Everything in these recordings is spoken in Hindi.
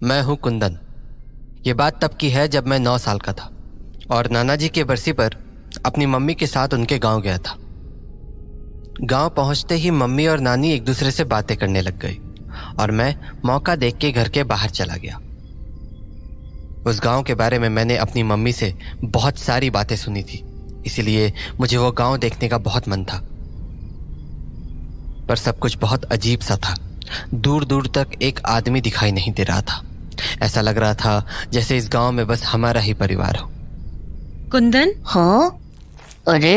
मैं हूँ कुंदन। ये बात तब की है जब मैं 9 साल का था और नाना जी के बरसी पर अपनी मम्मी के साथ उनके गांव गया था। गांव पहुंचते ही मम्मी और नानी एक दूसरे से बातें करने लग गई और मैं मौका देख के घर के बाहर चला गया। उस गांव के बारे में मैंने अपनी मम्मी से बहुत सारी बातें सुनी थी, इसीलिए मुझे वो गांव देखने का बहुत मन था। पर सब कुछ बहुत अजीब सा था। दूर दूर तक एक आदमी दिखाई नहीं दे रहा था। ऐसा लग रहा था जैसे इस गांव में बस हमारा ही परिवार हो। कुंदन। हाँ, अरे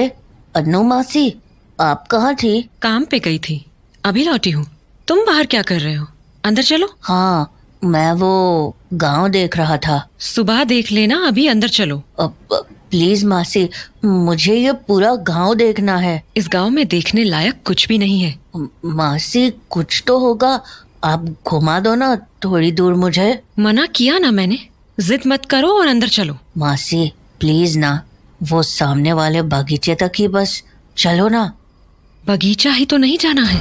अन्नू मासी, आप कहाँ थी? काम पे गई थी, अभी लौटी हूँ। तुम बाहर क्या कर रहे हो? अंदर चलो। हाँ, मैं वो गांव देख रहा था। सुबह देख लेना, अभी अंदर चलो। प्लीज मासी, मुझे ये पूरा गांव देखना है। इस गांव में देखने लायक कुछ भी नहीं है। मासी, कुछ तो होगा, आप घुमा दो ना थोड़ी दूर मुझे। मना किया ना मैंने, जिद मत करो और अंदर चलो। मासी प्लीज ना, वो सामने वाले बगीचे तक ही बस चलो ना। बगीचा ही तो नहीं जाना है।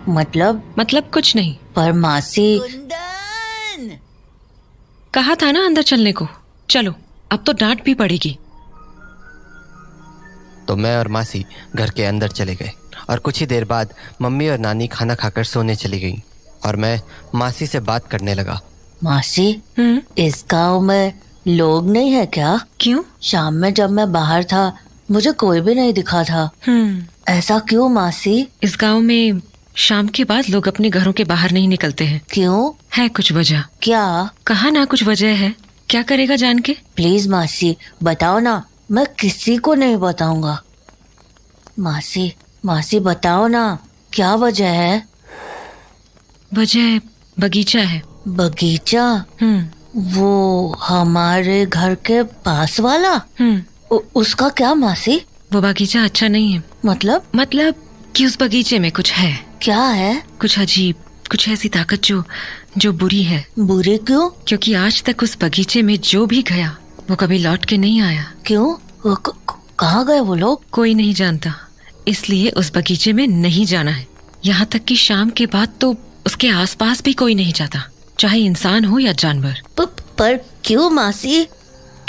मतलब कुछ नहीं। पर मासी, कुंदन! कहा था ना अंदर चलने को। चलो, अब तो डांट भी पड़ेगी। तो मैं और मासी घर के अंदर चले गए और कुछ ही देर बाद मम्मी और नानी खाना खाकर सोने चली गईं और मैं मासी से बात करने लगा। मासी, इस गांव में लोग नहीं है क्या? क्यों? शाम में जब मैं बाहर था मुझे कोई भी नहीं दिखा था। ऐसा क्यों मासी? इस गांव में शाम के बाद लोग अपने घरों के बाहर नहीं निकलते हैं। क्यों? है कुछ वजह। क्या? कहा ना कुछ वजह है। क्या करेगा जान के? प्लीज मासी बताओ ना, मैं किसी को नहीं बताऊंगा। मासी बताओ ना, क्या वजह है? वजह बगीचा है। बगीचा? वो हमारे घर के पास वाला? उसका क्या मासी? वो बगीचा अच्छा नहीं है। मतलब कि उस बगीचे में कुछ है। क्या है? कुछ अजीब, कुछ ऐसी ताकत जो बुरी है। बुरी क्यों? क्योंकि आज तक उस बगीचे में जो भी गया वो कभी लौट के नहीं आया। क्यों? कहाँ गए वो लोग? कोई नहीं जानता, इसलिए उस बगीचे में नहीं जाना है। यहाँ तक कि शाम के बाद तो उसके आसपास भी कोई नहीं जाता, चाहे इंसान हो या जानवर। पर क्यों मासी?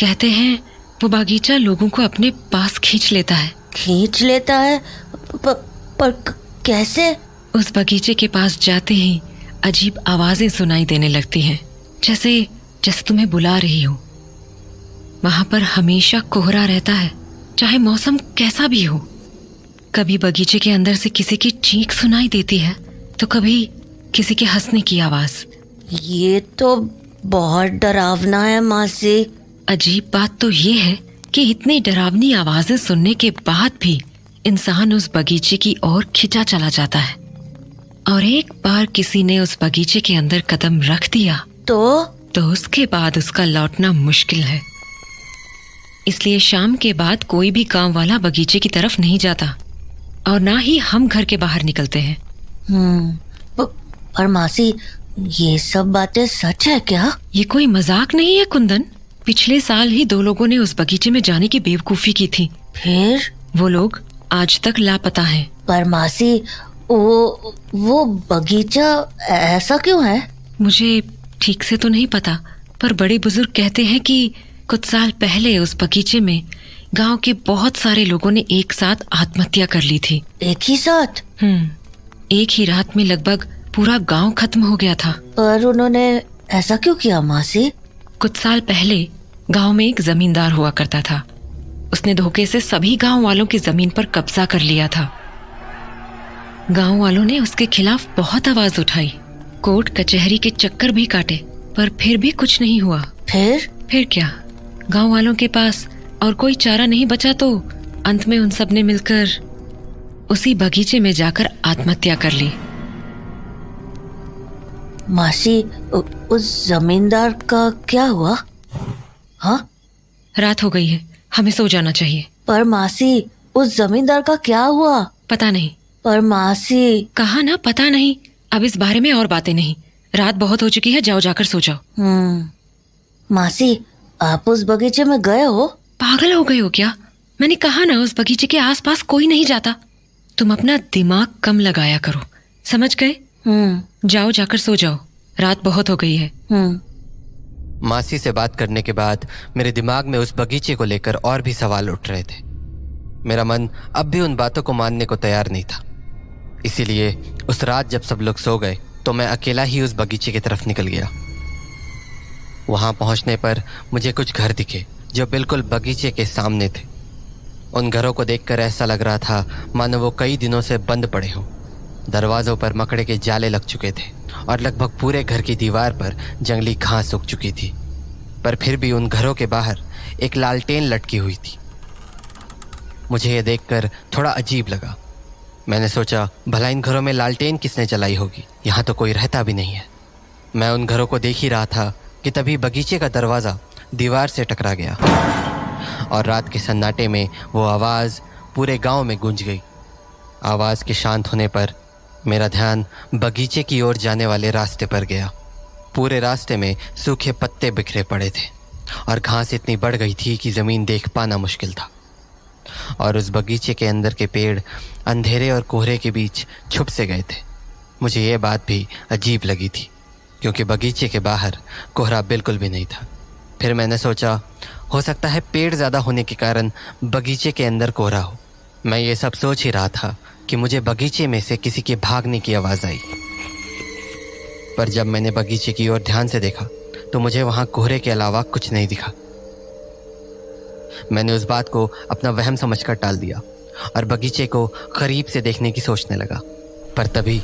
कहते हैं वो बगीचा लोगों को अपने पास खींच लेता है। खींच लेता है? पर कैसे? उस बगीचे के पास जाते ही अजीब आवाजें सुनाई देने लगती हैं, जैसे तुम्हें बुला रही हो। वहां पर हमेशा कोहरा रहता है, चाहे मौसम कैसा भी हो। कभी बगीचे के अंदर से किसी की चीख सुनाई देती है तो कभी किसी के हंसने की आवाज। ये तो बहुत डरावना है मासी। अजीब बात तो ये है कि इतनी डरावनी आवाजें सुनने के बाद भी इंसान उस बगीचे की ओर खिंचा चला जाता है। और एक बार किसी ने उस बगीचे के अंदर कदम रख दिया तो उसके बाद उसका लौटना मुश्किल है। इसलिए शाम के बाद कोई भी गांव वाला बगीचे की तरफ नहीं जाता और ना ही हम घर के बाहर निकलते हैं। पर मासी, ये सब बातें सच है क्या? ये कोई मजाक नहीं है कुंदन। पिछले साल ही 2 लोगों ने उस बगीचे में जाने की बेवकूफी की थी। फिर? वो लोग आज तक लापता हैं। पर मासी, वो बगीचा ऐसा क्यों है? मुझे ठीक से तो नहीं पता, पर बड़े बुजुर्ग कहते हैं कि कुछ साल पहले उस बगीचे में गांव के बहुत सारे लोगों ने एक साथ आत्महत्या कर ली थी। एक ही साथ? एक ही रात में लगभग पूरा गांव खत्म हो गया था। पर उन्होंने ऐसा क्यों किया मासी? कुछ साल पहले गांव में एक जमींदार हुआ करता था। उसने धोखे से सभी गांव वालों की जमीन पर कब्जा कर लिया था। गांव वालों ने उसके खिलाफ बहुत आवाज उठाई, कोर्ट कचहरी के चक्कर भी काटे, पर फिर भी कुछ नहीं हुआ। फिर क्या, गांव वालों के पास और कोई चारा नहीं बचा तो अंत में उन सब ने मिलकर उसी बगीचे में जाकर आत्महत्या कर ली। मासी, उस जमींदार का क्या हुआ? हाँ? रात हो गई है, हमें सो जाना चाहिए। पर मासी, उस जमींदार का क्या हुआ? पता नहीं। पर मासी, कहा ना पता नहीं। अब इस बारे में और बातें नहीं, रात बहुत हो चुकी है, जाओ जाकर सो जाओ। मासी, आप उस बगीचे में गए हो? पागल हो गए हो क्या? मैंने कहा ना उस बगीचे के आसपास कोई नहीं जाता। तुम अपना दिमाग कम लगाया करो, समझ गए? हम्म। जाओ जाकर सो जाओ, रात बहुत हो गई है। मासी से बात करने के बाद मेरे दिमाग में उस बगीचे को लेकर और भी सवाल उठ रहे थे। मेरा मन अब भी उन बातों को मानने को तैयार नहीं था। इसीलिए उस रात जब सब लोग सो गए तो मैं अकेला ही उस बगीचे की तरफ निकल गया। वहां पहुंचने पर मुझे कुछ घर दिखे जो बिल्कुल बगीचे के सामने थे। उन घरों को देखकर ऐसा लग रहा था मानो वो कई दिनों से बंद पड़े हों। दरवाजों पर मकड़े के जाले लग चुके थे और लगभग पूरे घर की दीवार पर जंगली घास उग चुकी थी, पर फिर भी उन घरों के बाहर एक लालटेन लटकी हुई थी। मुझे ये देखकर थोड़ा अजीब लगा। मैंने सोचा भला इन घरों में लालटेन किसने जलाई होगी, यहाँ तो कोई रहता भी नहीं है। मैं उन घरों को देख ही रहा था कि तभी बगीचे का दरवाज़ा दीवार से टकरा गया और रात के सन्नाटे में वो आवाज़ पूरे गांव में गूंज गई। आवाज़ के शांत होने पर मेरा ध्यान बगीचे की ओर जाने वाले रास्ते पर गया। पूरे रास्ते में सूखे पत्ते बिखरे पड़े थे और घास इतनी बढ़ गई थी कि ज़मीन देख पाना मुश्किल था। और उस बगीचे के अंदर के पेड़ अंधेरे और कोहरे के बीच छुप से गए थे। मुझे ये बात भी अजीब लगी थी क्योंकि बगीचे के बाहर कोहरा बिल्कुल भी नहीं था। फिर मैंने सोचा हो सकता है पेड़ ज़्यादा होने के कारण बगीचे के अंदर कोहरा हो। मैं ये सब सोच ही रहा था कि मुझे बगीचे में से किसी के भागने की आवाज़ आई, पर जब मैंने बगीचे की ओर ध्यान से देखा तो मुझे वहाँ कोहरे के अलावा कुछ नहीं दिखा। मैंने उस बात को अपना वहम समझकर टाल दिया और बगीचे को करीब से देखने की सोचने लगा। पर तभी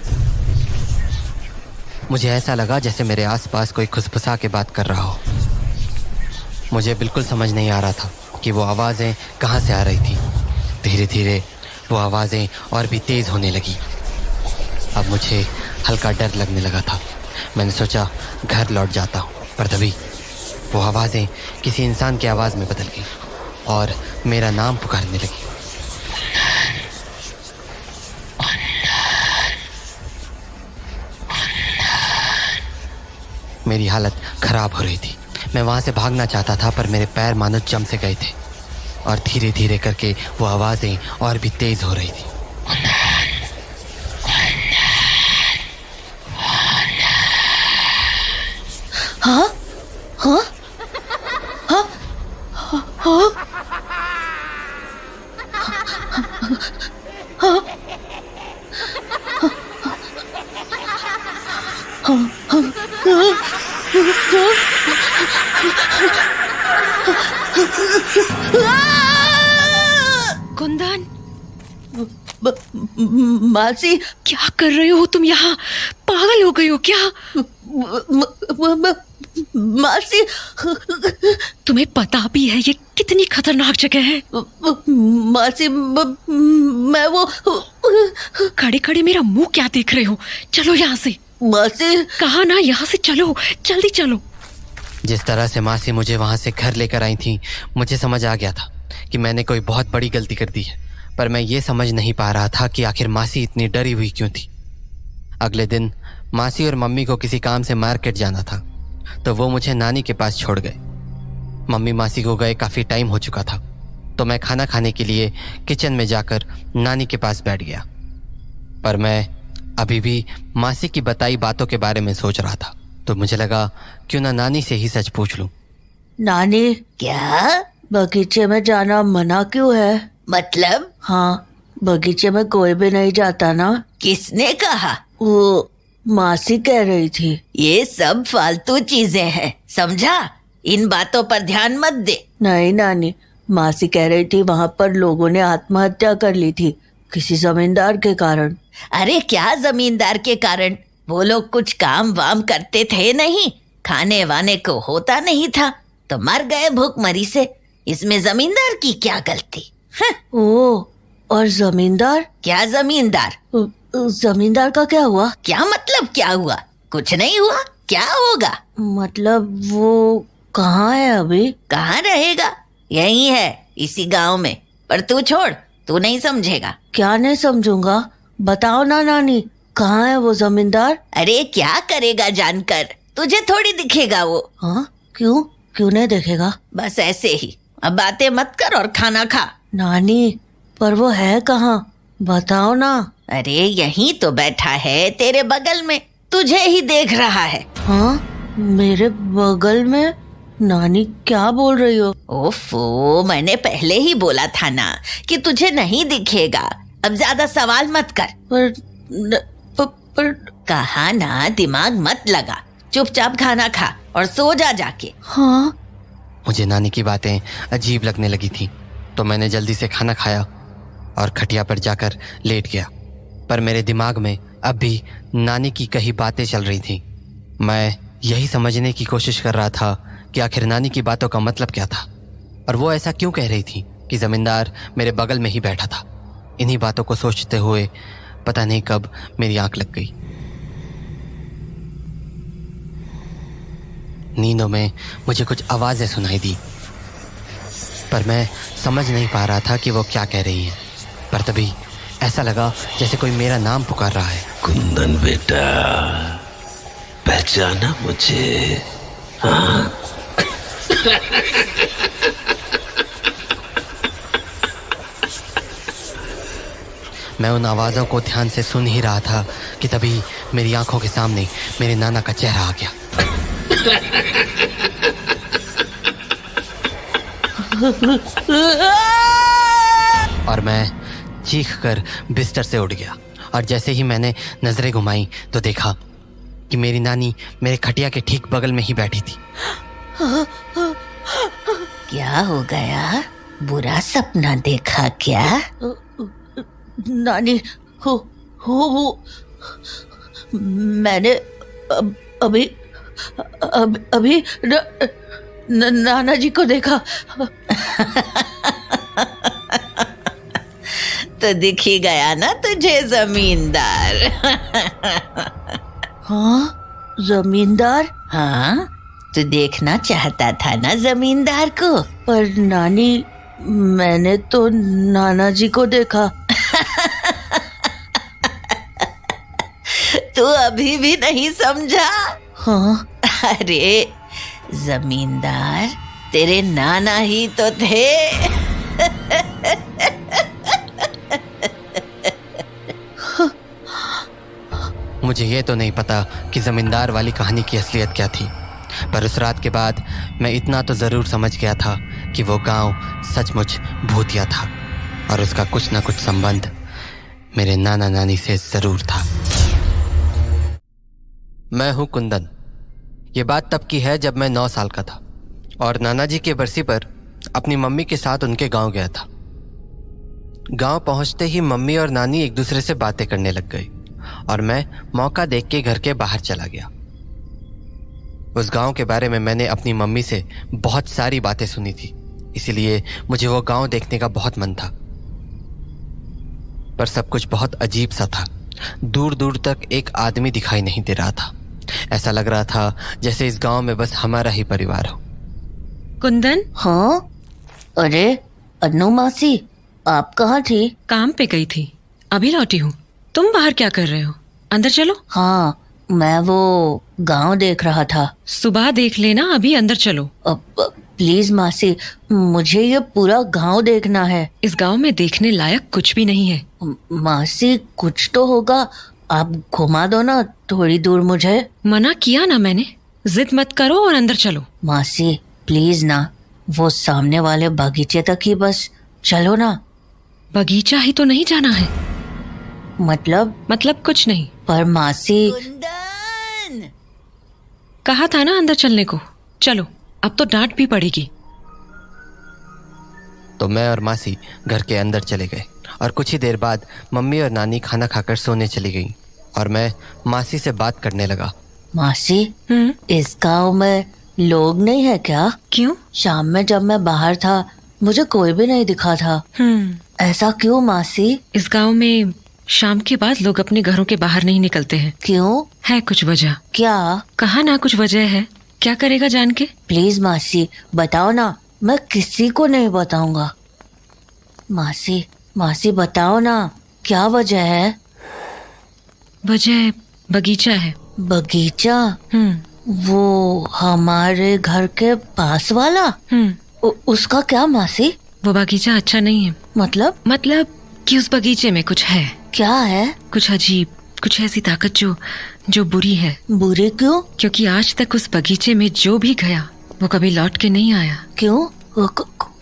मुझे ऐसा लगा जैसे मेरे आसपास कोई खुसफुसा के बात कर रहा हो। मुझे बिल्कुल समझ नहीं आ रहा था कि वो आवाज़ें कहाँ से आ रही थी। धीरे धीरे वो आवाज़ें और भी तेज़ होने लगी। अब मुझे हल्का डर लगने लगा था। मैंने सोचा घर लौट जाता हूँ, पर तभी वो आवाज़ें किसी इंसान की आवाज़ में बदल गई और मेरा नाम पुकारने लगी। मेरी हालत खराब हो रही थी। मैं वहाँ से भागना चाहता था पर मेरे पैर मानो जम से गए थे और धीरे धीरे करके वो आवाज़ें और भी तेज़ हो रही थी। हाँ हाँ हाँ हाँ कुंदन, मासी, क्या कर रहे हो तुम यहाँ? पागल हो गई हो क्या? मासी, तुम्हें पता भी है ये कितनी खतरनाक जगह है? मासी, मैं वो खड़े खड़े मेरा मुंह क्या देख रहे हो? चलो यहाँ से। मासी, कहा ना यहाँ से चलो, जल्दी चलो। जिस तरह से मासी मुझे वहां से घर लेकर आई थी, मुझे समझ आ गया था कि मैंने कोई बहुत बड़ी गलती कर दी है, पर मैं ये समझ नहीं पा रहा था कि आखिर मासी इतनी डरी हुई क्यों थी। अगले दिन मासी और मम्मी को किसी काम से मार्केट जाना था, तो वो मुझे नानी के पास छोड़ गए। मम्मी मासी को गए काफ़ी टाइम हो चुका था, तो मैं खाना खाने के लिए किचन में जाकर नानी के पास बैठ गया। पर मैं अभी भी मासी की बताई बातों के बारे में सोच रहा था, तो मुझे लगा क्यों ना नानी से ही सच पूछ लूं। नानी, क्या बगीचे में जाना मना क्यों है? मतलब? हाँ, बगीचे में कोई भी नहीं जाता ना। किसने कहा? वो मासी कह रही थी। ये सब फालतू चीजें हैं, समझा? इन बातों पर ध्यान मत दे। नहीं नानी, मासी कह रही थी वहाँ पर लोगों ने आत्महत्या कर ली थी किसी जमींदार के कारण। अरे क्या जमींदार के कारण? वो लोग कुछ काम वाम करते थे नहीं, खाने वाने को होता नहीं था तो मर गए भूखमरी से। इसमें जमींदार की क्या गलती? ओ, और जमींदार? क्या जमींदार? जमींदार का क्या हुआ? क्या मतलब क्या हुआ? कुछ नहीं हुआ, क्या होगा? मतलब वो कहाँ है अभी? कहाँ रहेगा? यही है, इसी गांव में। पर तू छोड़, तू नहीं समझेगा। क्या नहीं समझूंगा? बताओ ना नानी, कहाँ है वो जमींदार? अरे क्या करेगा जानकर, तुझे थोड़ी दिखेगा वो। हाँ, क्यों क्यों नहीं दिखेगा? बस ऐसे ही। अब बातें मत कर और खाना खा। नानी, पर वो है कहाँ? बताओ ना। अरे यहीं तो बैठा है तेरे बगल में, तुझे ही देख रहा है। हाँ, मेरे बगल में नानी क्या बोल रही हो? ओफो, मैंने पहले ही बोला था ना कि तुझे नहीं दिखेगा। अब ज्यादा सवाल मत कर। पर कहा ना, दिमाग मत लगा, चुपचाप खाना खा और सो जा जाके। हाँ। मुझे नानी की बातें अजीब लगने लगी थी, तो मैंने जल्दी से खाना खाया और खटिया पर जाकर लेट गया। पर मेरे दिमाग में अब भी नानी की कही बातें चल रही थी। मैं यही समझने की कोशिश कर रहा था कि आखिर नानी की बातों का मतलब क्या था, और वो ऐसा क्यों कह रही थी कि जमींदार मेरे बगल में ही बैठा था। इन्हीं बातों को सोचते हुए पता नहीं कब मेरी आंख लग गई। नींदों में मुझे कुछ आवाजें सुनाई दी, पर मैं समझ नहीं पा रहा था कि वो क्या कह रही है। पर तभी ऐसा लगा जैसे कोई मेरा नाम पुकार रहा है। कुंदन बेटा, पहचाना मुझे? हाँ? मैं उन आवाज़ों को ध्यान से सुन ही रहा था कि तभी मेरी आंखों के सामने मेरे नाना का चेहरा आ गया। और मैं चीख कर बिस्तर से उठ गया, और जैसे ही मैंने नजरें घुमाई तो देखा कि मेरी नानी मेरे खटिया के ठीक बगल में ही बैठी थी। क्या हो गया? बुरा सपना देखा क्या? नानी हो मैंने अभी नाना जी को देखा। तो दिख ही गया ना तुझे जमींदार। हाँ, जमींदार? हाँ, तू देखना चाहता था ना जमींदार को। पर नानी, मैंने तो नाना जी को देखा। तू अभी भी नहीं समझा? हाँ। अरे जमींदार तेरे नाना ही तो थे। मुझे ये तो नहीं पता कि जमींदार वाली कहानी की असलियत क्या थी, पर उस रात के बाद मैं इतना तो जरूर समझ गया था कि वो गांव सचमुच भूतिया था, और उसका कुछ ना कुछ संबंध मेरे नाना नानी से जरूर था। मैं हूं कुंदन। ये बात तब की है जब मैं 9 साल का था और नाना जी के बरसी पर अपनी मम्मी के साथ उनके गांव गया था। गांव पहुंचते ही मम्मी और नानी एक दूसरे से बातें करने लग गई, और मैं मौका देख के घर के बाहर चला गया। उस गांव के बारे में मैंने अपनी मम्मी से बहुत सारी बातें सुनी थी, इसीलिए मुझे वो गांव देखने का बहुत मन था। पर सब कुछ बहुत अजीब सा था। दूर दूर तक एक आदमी दिखाई नहीं दे रहा था। ऐसा लग रहा था जैसे इस गांव में बस हमारा ही परिवार हो। कुंदन। हाँ? अरे अन्नू मासी, आप कहाँ थी? काम पे गई थी, अभी लौटी हूँ। तुम बाहर क्या कर रहे हो? अंदर चलो। हाँ, मैं वो गांव देख रहा था। सुबह देख लेना, अभी अंदर चलो। प्लीज मासी, मुझे ये पूरा गांव देखना है। इस गांव में देखने लायक कुछ भी नहीं है। मासी, कुछ तो होगा, आप घुमा दो ना थोड़ी दूर मुझे। मना किया ना मैंने, जिद मत करो और अंदर चलो। मासी प्लीज ना, वो सामने वाले बगीचे तक ही बस चलो ना। बगीचा ही तो नहीं जाना है। मतलब कुछ नहीं। पर मासी। कुंदन! कहा था ना अंदर चलने को। चलो, अब तो डांट भी पड़ेगी। तो मैं और मासी घर के अंदर चले गए, और कुछ ही देर बाद मम्मी और नानी खाना खाकर सोने चली गईं, और मैं मासी से बात करने लगा। मासी, इस गांव में लोग नहीं है क्या? क्यों? शाम में जब मैं बाहर था मुझे कोई भी नहीं दिखा था। ऐसा क्यों मासी? इस गांव में शाम के बाद लोग अपने घरों के बाहर नहीं निकलते हैं। क्यों? है कुछ वजह। क्या? कहा ना कुछ वजह है। क्या करेगा जान के? प्लीज मासी बताओ ना, मैं किसी को नहीं बताऊंगा। मासी बताओ ना, क्या वजह है? वजह बगीचा है। बगीचा? वो हमारे घर के पास वाला? उसका क्या मासी? वो बगीचा अच्छा नहीं है। मतलब कि उस बगीचे में कुछ है। क्या है? कुछ अजीब, कुछ ऐसी ताकत जो बुरी है। बुरी क्यों? क्योंकि आज तक उस बगीचे में जो भी गया वो कभी लौट के नहीं आया। क्यों? वो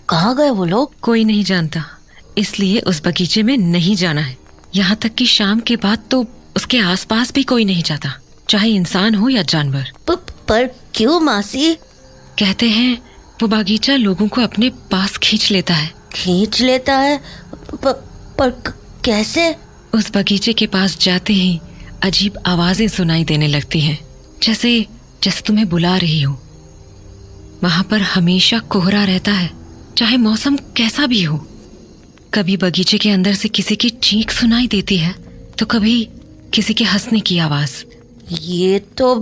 कहाँ गए वो लोग? कोई नहीं जानता, इसलिए उस बगीचे में नहीं जाना है। यहाँ तक कि शाम के बाद तो उसके आसपास भी कोई नहीं जाता, चाहे इंसान हो या जानवर। पर क्यों मासी? कहते हैं वो बागीचा लोगों को अपने पास खींच लेता है। खींच लेता है? पर कैसे? उस बगीचे के पास जाते ही अजीब आवाजें सुनाई देने लगती हैं, जैसे तुम्हें बुला रही हो। वहां पर हमेशा कोहरा रहता है, चाहे मौसम कैसा भी हो। कभी बगीचे के अंदर से किसी की चीख सुनाई देती है, तो कभी किसी के हंसने की आवाज। ये तो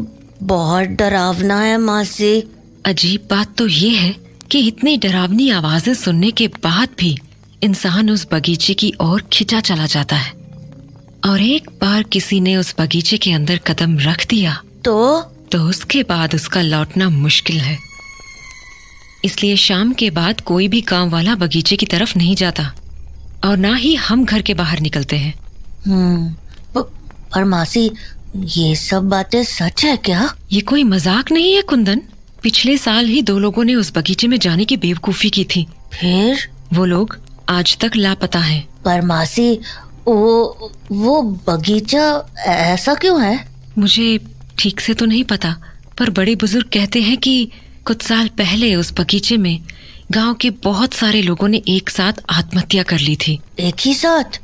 बहुत डरावना है मासी। अजीब बात तो ये है कि इतनी डरावनी आवाजें सुनने के बाद भी इंसान उस बगीचे की ओर खिंचा चला जाता है। और एक बार किसी ने उस बगीचे के अंदर कदम रख दिया तो उसके बाद उसका लौटना मुश्किल है। इसलिए शाम के बाद कोई भी गांव वाला बगीचे की तरफ नहीं जाता और ना ही हम घर के बाहर निकलते हैं। पर मासी, ये सब बातें सच है क्या? ये कोई मजाक नहीं है कुंदन। पिछले साल ही 2 लोगों ने उस बगीचे में जाने की बेवकूफी की थी। फिर? वो लोग आज तक लापता हैं। पर मासी, वो बगीचा ऐसा क्यों है? मुझे ठीक से तो नहीं पता, पर बड़े बुजुर्ग कहते हैं कि कुछ साल पहले उस बगीचे में गांव के बहुत सारे लोगों ने एक साथ आत्महत्या कर ली थी। एक ही साथ?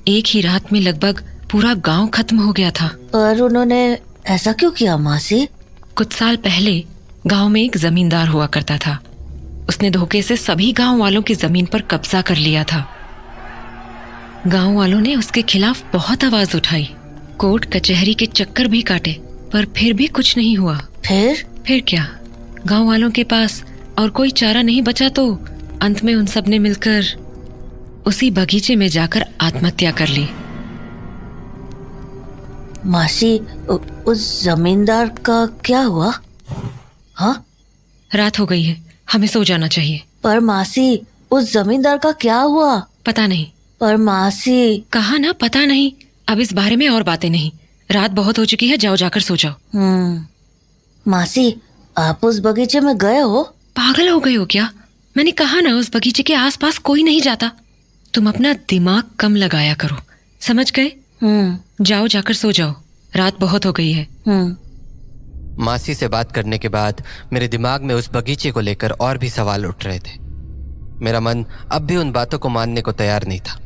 एक ही रात में लगभग पूरा गांव खत्म हो गया था। पर उन्होंने ऐसा क्यों किया मासी? कुछ साल पहले गांव में एक जमींदार हुआ करता था। उसने धोखे से सभी गांव वालों की जमीन पर कब्जा कर लिया था। गांव वालों ने उसके खिलाफ बहुत आवाज उठाई, कोर्ट कचहरी के चक्कर भी काटे, पर फिर भी कुछ नहीं हुआ। फिर क्या, गांव वालों के पास और कोई चारा नहीं बचा तो अंत में उन सब ने मिलकर उसी बगीचे में जाकर आत्महत्या कर ली। मासी, उस जमींदार का क्या हुआ? हाँ? रात हो गई है, हमें सो जाना चाहिए। पर मासी, उस जमींदार का क्या हुआ? पता नहीं। पर मासी, कहा ना पता नहीं। अब इस बारे में और बातें नहीं, रात बहुत हो चुकी है, जाओ जाकर सो जाओ। मासी, आप उस बगीचे में गए हो? पागल हो गए हो क्या? मैंने कहा ना उस बगीचे के आसपास कोई नहीं जाता। तुम अपना दिमाग कम लगाया करो, समझ गए? जाओ जाकर सो जाओ, रात बहुत हो गई है। मासी से बात करने के बाद मेरे दिमाग में उस बगीचे को लेकर और भी सवाल उठ रहे थे। मेरा मन अब भी उन बातों को मानने को तैयार नहीं था।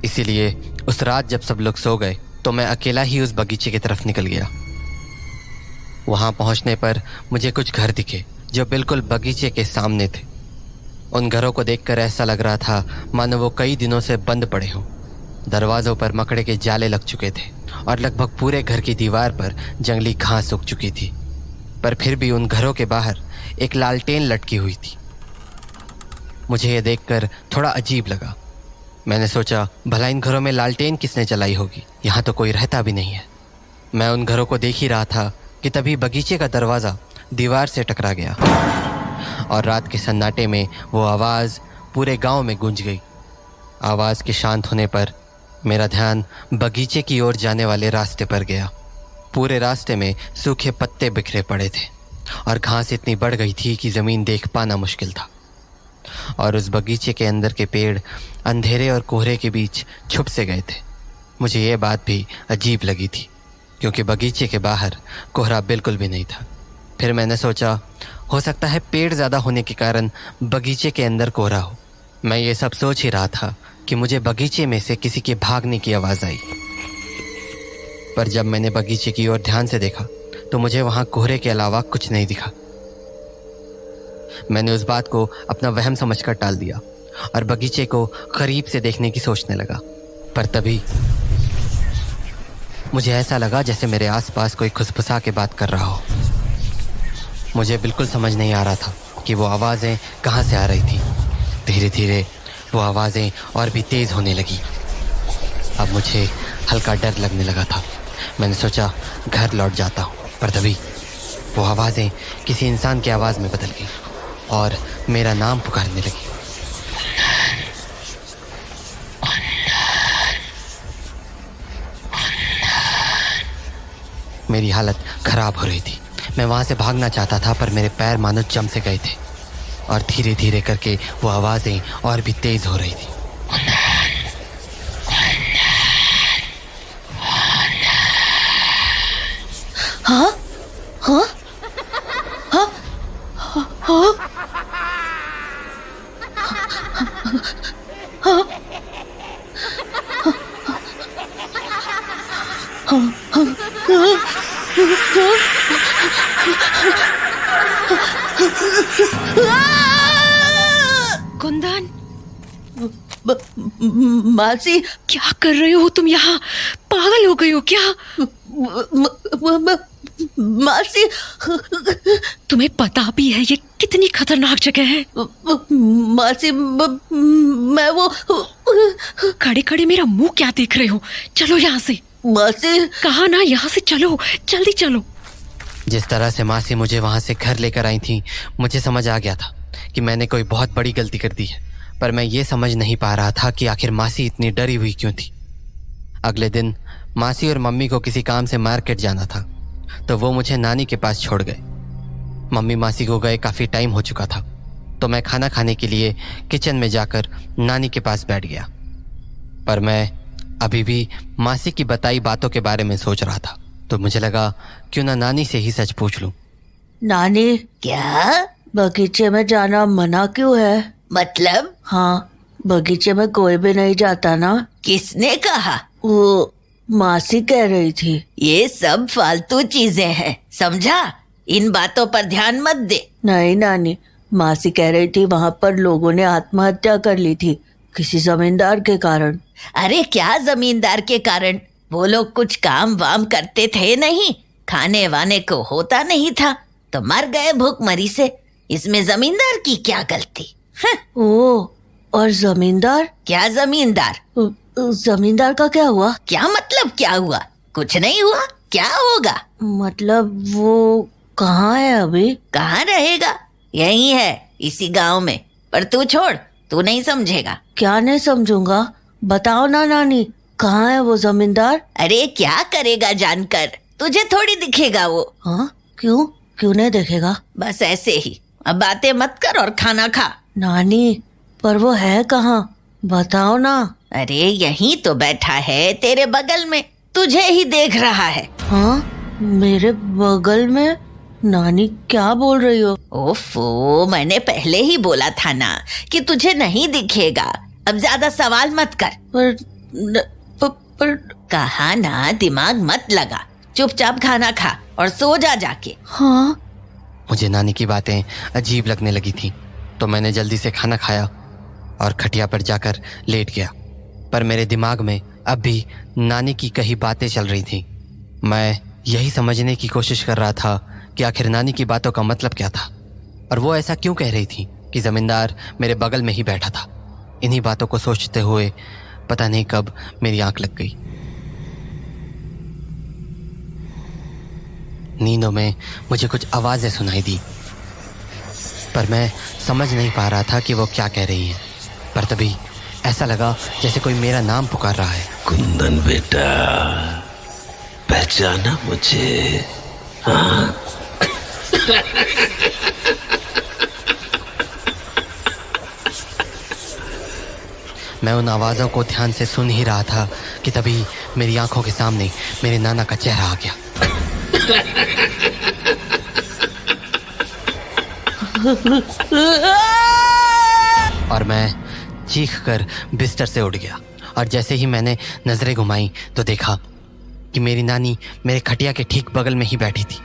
इसीलिए उस रात जब सब लोग सो गए तो मैं अकेला ही उस बगीचे की तरफ निकल गया। वहां पहुंचने पर मुझे कुछ घर दिखे जो बिल्कुल बगीचे के सामने थे। उन घरों को देखकर ऐसा लग रहा था मानो वो कई दिनों से बंद पड़े हों। दरवाजों पर मकड़े के जाले लग चुके थे और लगभग पूरे घर की दीवार पर जंगली घास उग चुकी थी। पर फिर भी उन घरों के बाहर एक लालटेन लटकी हुई थी। मुझे ये देखकर थोड़ा अजीब लगा। मैंने सोचा भला इन घरों में लालटेन किसने जलाई होगी, यहाँ तो कोई रहता भी नहीं है। मैं उन घरों को देख ही रहा था कि तभी बगीचे का दरवाज़ा दीवार से टकरा गया और रात के सन्नाटे में वो आवाज़ पूरे गांव में गूंज गई। आवाज़ के शांत होने पर मेरा ध्यान बगीचे की ओर जाने वाले रास्ते पर गया। पूरे रास्ते में सूखे पत्ते बिखरे पड़े थे और घास इतनी बढ़ गई थी कि ज़मीन देख पाना मुश्किल था। और उस बगीचे के अंदर के पेड़ अंधेरे और कोहरे के बीच छुप से गए थे। मुझे ये बात भी अजीब लगी थी क्योंकि बगीचे के बाहर कोहरा बिल्कुल भी नहीं था। फिर मैंने सोचा हो सकता है पेड़ ज़्यादा होने के कारण बगीचे के अंदर कोहरा हो। मैं ये सब सोच ही रहा था कि मुझे बगीचे में से किसी के भागने की आवाज़ आई। पर जब मैंने बगीचे की ओर ध्यान से देखा तो मुझे वहाँ कोहरे के अलावा कुछ नहीं दिखा। मैंने उस बात को अपना वहम समझकर टाल दिया और बगीचे को करीब से देखने की सोचने लगा। पर तभी मुझे ऐसा लगा जैसे मेरे आसपास कोई खुसफुसा के बात कर रहा हो। मुझे बिल्कुल समझ नहीं आ रहा था कि वो आवाज़ें कहाँ से आ रही थी। धीरे धीरे वो आवाज़ें और भी तेज़ होने लगी। अब मुझे हल्का डर लगने लगा था। मैंने सोचा घर लौट जाता हूँ, पर तभी वो आवाज़ें किसी इंसान की आवाज़ में बदल गई और मेरा नाम पुकारने लगी। मेरी हालत खराब हो रही थी। मैं वहां से भागना चाहता था पर मेरे पैर मानो जम से गए थे और धीरे धीरे करके वो आवाजें और भी तेज हो रही थी। हाँ हाँ हाँ हाँ कुंदन, मासी, क्या कर रहे हो तुम यहाँ? पागल हो गई हो क्या? मासी, तुम्हें पता भी है ये कितनी खतरनाक जगह है? मासी, मैं वो खड़े खड़े मेरा मुंह क्या देख रहे हो? चलो यहाँ से। मासी, कहा ना यहाँ से चलो, जल्दी चलो। जिस तरह से मासी मुझे वहां से घर लेकर आई थी, मुझे समझ आ गया था कि मैंने कोई बहुत बड़ी गलती कर दी है, पर मैं ये समझ नहीं पा रहा था कि आखिर मासी इतनी डरी हुई क्यों थी। अगले दिन मासी और मम्मी को किसी काम से मार्केट जाना था, तो वो मुझे नानी के पास छोड़ गए। मम्मी मासी को गए काफी टाइम हो चुका था, तो मैं खाना खाने के लिए किचन में जाकर नानी के पास बैठ गया। पर मैं अभी भी मासी की बताई बातों के बारे में सोच रहा था, तो मुझे लगा क्यों ना नानी से ही सच पूछ लूं। नानी, क्या बगीचे में जाना मना क्यों है? मतलब? हाँ, बगीचे में कोई भी नहीं जाता ना। किसने कहा? वो मासी कह रही थी। ये सब फालतू चीजें हैं, समझा? इन बातों पर ध्यान मत दे। नहीं नानी, मासी कह रही थी वहाँ पर लोगों ने आत्महत्या कर ली थी किसी जमींदार के कारण। अरे क्या जमींदार के कारण? वो लोग कुछ काम वाम करते थे नहीं, खाने वाने को होता नहीं था तो मर गए भूखमरी से। इसमें जमींदार की क्या गलती? ओ, और जमींदार? क्या जमींदार? जमींदार का क्या हुआ? क्या मतलब क्या हुआ? कुछ नहीं हुआ, क्या होगा? मतलब वो कहाँ है अभी? कहाँ रहेगा? यही है, इसी गांव में। पर तू छोड़, तू नहीं समझेगा। क्या नहीं समझूंगा? बताओ ना नानी, कहाँ है वो जमींदार? अरे क्या करेगा जानकर, तुझे थोड़ी दिखेगा वो। हाँ, क्यों क्यों नहीं दिखेगा? बस ऐसे ही। अब बातें मत कर और खाना खा। नानी, पर वो है कहाँ? बताओ ना। अरे यहीं तो बैठा है तेरे बगल में, तुझे ही देख रहा है। हाँ, मेरे बगल में? नानी क्या बोल रही हो? ओफो, मैंने पहले ही बोला था ना कि तुझे नहीं दिखेगा। अब ज्यादा सवाल मत कर। पर कहा ना, दिमाग मत लगा, चुपचाप खाना खा और सो जा जाके। हाँ। मुझे नानी की बातें अजीब लगने लगी थी, तो मैंने जल्दी से खाना खाया और खटिया पर जाकर लेट गया। पर मेरे दिमाग में अब भी नानी की कही बातें चल रही थी। मैं यही समझने की कोशिश कर रहा था कि आखिर नानी की बातों का मतलब क्या था, और वो ऐसा क्यों कह रही थी कि जमींदार मेरे बगल में ही बैठा था। इन्हीं बातों को सोचते हुए पता नहीं कब मेरी आंख लग गई। नींदों में मुझे कुछ आवाजें सुनाई दी, पर मैं समझ नहीं पा रहा था कि वो क्या कह रही है। पर तभी ऐसा लगा जैसे कोई मेरा नाम पुकार रहा है। कुंदन बेटा, पहचाना मुझे? हाँ? मैं उन आवाजों को ध्यान से सुन ही रहा था कि तभी मेरी आंखों के सामने मेरे नाना का चेहरा आ गया। और मैं चीखकर बिस्तर से उठ गया, और जैसे ही मैंने नजरें घुमाई तो देखा कि मेरी नानी मेरे खटिया के ठीक बगल में ही बैठी थी।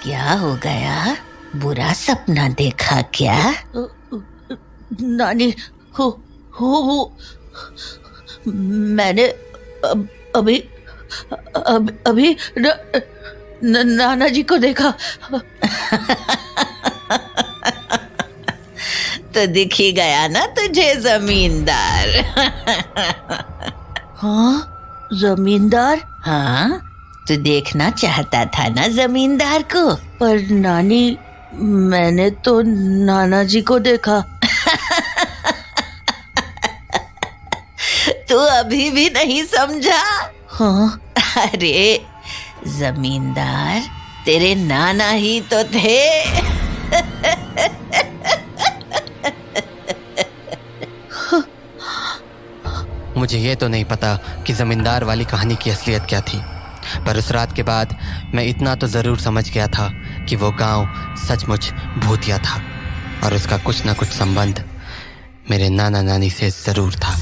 क्या हो गया? बुरा सपना देखा क्या? नानी, हो मैंने अभी नाना जी को देखा। तो दिख ही गया ना तुझे जमींदार। हाँ, जमींदार? हाँ, तू देखना चाहता था ना जमींदार को? पर नानी, मैंने तो नाना जी को देखा। तू अभी भी नहीं समझा? हाँ, अरे जमींदार तेरे नाना ही तो थे। मुझे ये तो नहीं पता कि जमींदार वाली कहानी की असलियत क्या थी, पर उस रात के बाद मैं इतना तो ज़रूर समझ गया था कि वो गांव सचमुच भूतिया था और उसका कुछ ना कुछ संबंध मेरे नाना नानी से ज़रूर था।